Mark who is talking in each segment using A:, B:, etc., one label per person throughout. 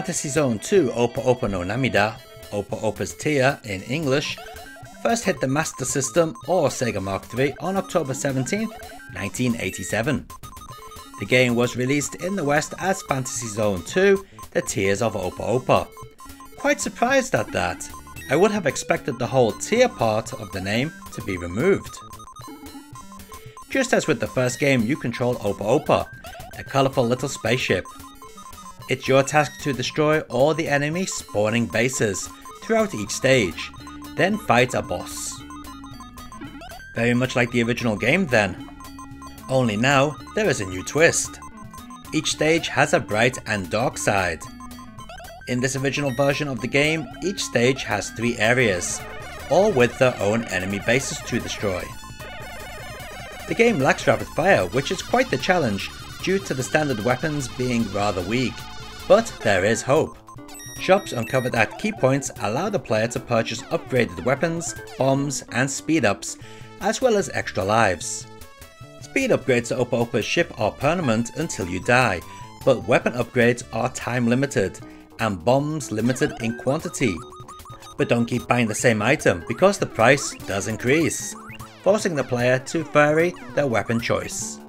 A: Fantasy Zone II Opa Opa no Namida, Opa Opa's Tear in English, first hit the Master System or Sega Mark III on October 17, 1987. The game was released in the West as Fantasy Zone II, The Tears of Opa Opa. Quite surprised at that. I would have expected the whole tear part of the name to be removed. Just as with the first game, you control Opa Opa, a colourful little spaceship. It's your task to destroy all the enemy spawning bases throughout each stage, then fight a boss. Very much like the original game then. Only now, there is a new twist. Each stage has a bright and dark side. In this original version of the game, each stage has 3 areas, all with their own enemy bases to destroy. The game lacks rapid fire, which is quite the challenge due to the standard weapons being rather weak, but there is hope. Shops uncovered at key points allow the player to purchase upgraded weapons, bombs and speed ups, as well as extra lives. Speed upgrades to Opa Opa's ship are permanent until you die, but weapon upgrades are time limited, and bombs limited in quantity. But don't keep buying the same item because the price does increase, forcing the player to vary their weapon choice.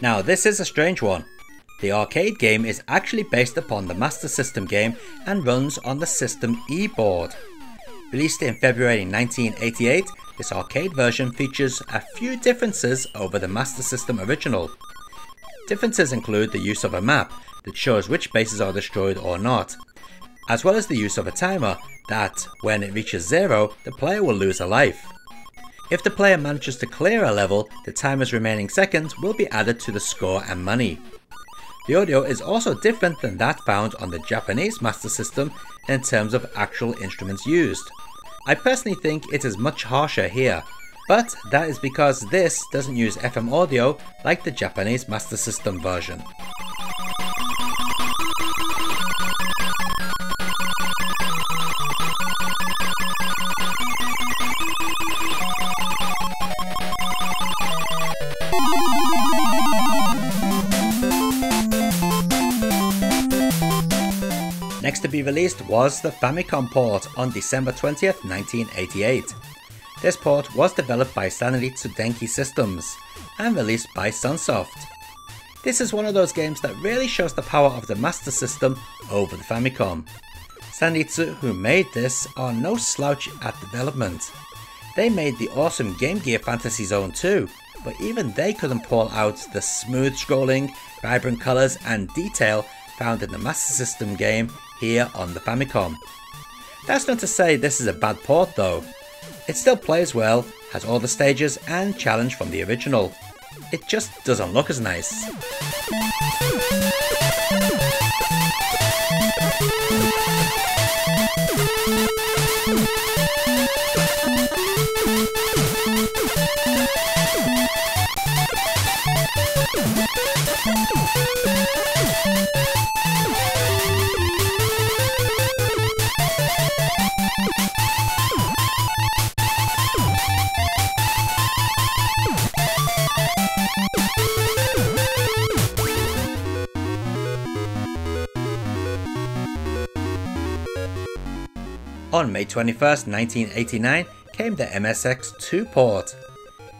A: Now this is a strange one. The arcade game is actually based upon the Master System game and runs on the System E board. Released in February 1988, this arcade version features a few differences over the Master System original. Differences include the use of a map that shows which bases are destroyed or not, as well as the use of a timer that, when it reaches 0, the player will lose a life. If the player manages to clear a level, the timer's remaining seconds will be added to the score and money. The audio is also different than that found on the Japanese Master System in terms of actual instruments used. I personally think it is much harsher here, but that is because this doesn't use FM audio like the Japanese Master System version. Next to be released was the Famicom port on December 20th, 1988. This port was developed by Sanritsu Denki Systems and released by Sunsoft. This is one of those games that really shows the power of the Master System over the Famicom. Sanritsu, who made this, are no slouch at development. They made the awesome Game Gear Fantasy Zone II, but even they couldn't pull out the smooth scrolling, vibrant colours and detail found in the Master System game here on the Famicom. That's not to say this is a bad port though. It still plays well, has all the stages and challenge from the original. It just doesn't look as nice. On May 21st, 1989 came the MSX2 port.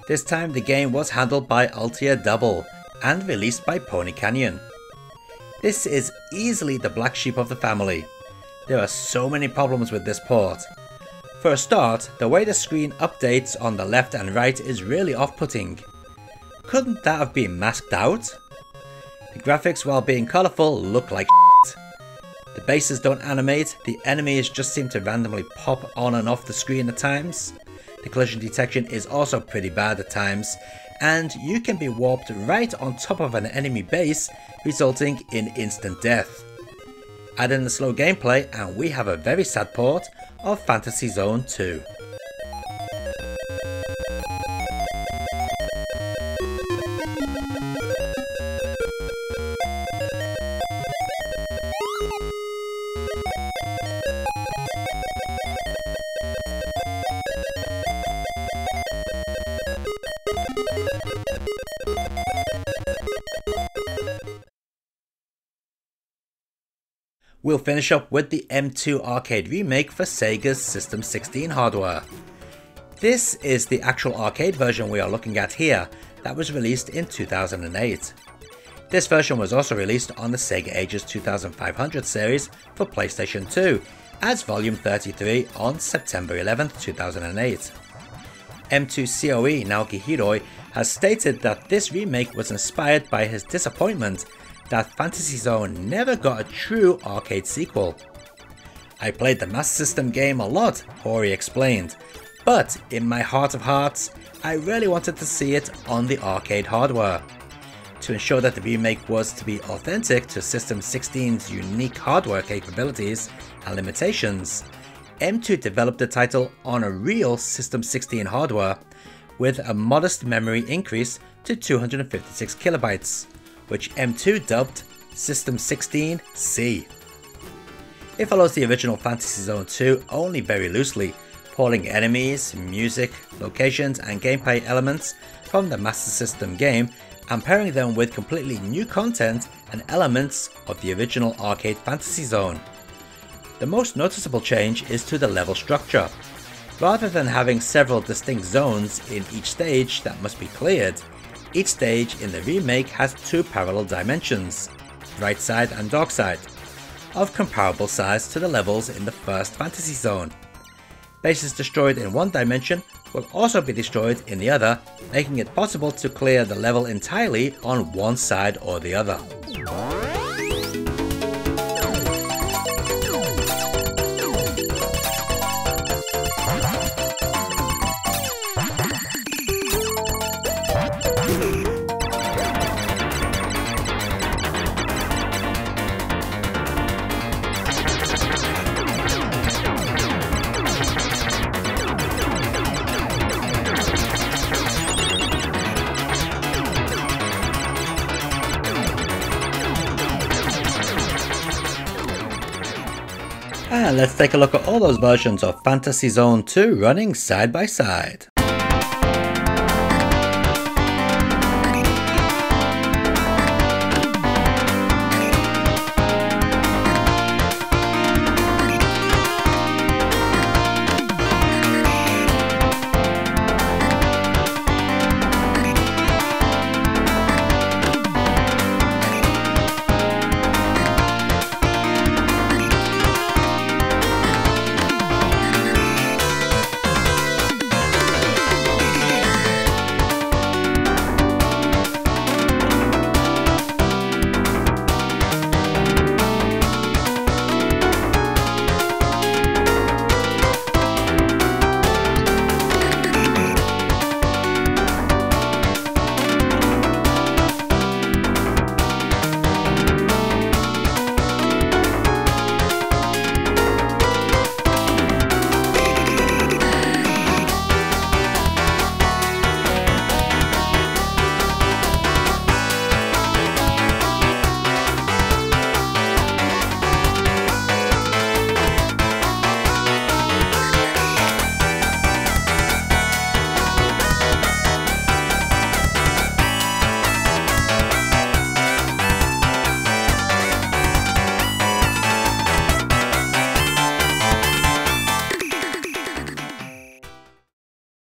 A: This time the game was handled by Altia Double and released by Pony Canyon. This is easily the black sheep of the family. There are so many problems with this port. For a start, the way the screen updates on the left and right is really off-putting. couldn't that have been masked out? The graphics, while being colourful, look like shit. The bases don't animate, the enemies just seem to randomly pop on and off the screen at times. The collision detection is also pretty bad at times, and you can be warped right on top of an enemy base, resulting in instant death. Add in the slow gameplay and we have a very sad port of Fantasy Zone II. We'll finish up with the M2 arcade remake for Sega's System 16 hardware. This is the actual arcade version we are looking at here that was released in 2008. This version was also released on the Sega Ages 2500 series for PlayStation 2 as Volume 33 on September 11, 2008. M2 COE Naoki Hiroi has stated that this remake was inspired by his disappointment that Fantasy Zone never got a true arcade sequel. I played the Master System game a lot, Hori explained, but in my heart of hearts, I really wanted to see it on the arcade hardware. To ensure that the remake was to be authentic to System 16's unique hardware capabilities and limitations, M2 developed the title on a real System 16 hardware with a modest memory increase to 256 kilobytes. Which M2 dubbed System 16C. It follows the original Fantasy Zone 2 only very loosely, pulling enemies, music, locations and gameplay elements from the Master System game and pairing them with completely new content and elements of the original arcade Fantasy Zone. The most noticeable change is to the level structure. Rather than having several distinct zones in each stage that must be cleared, each stage in the remake has two parallel dimensions, bright side and dark side, of comparable size to the levels in the first Fantasy Zone. Bases destroyed in one dimension will also be destroyed in the other, making it possible to clear the level entirely on one side or the other. And let's take a look at all those versions of Fantasy Zone 2 running side by side.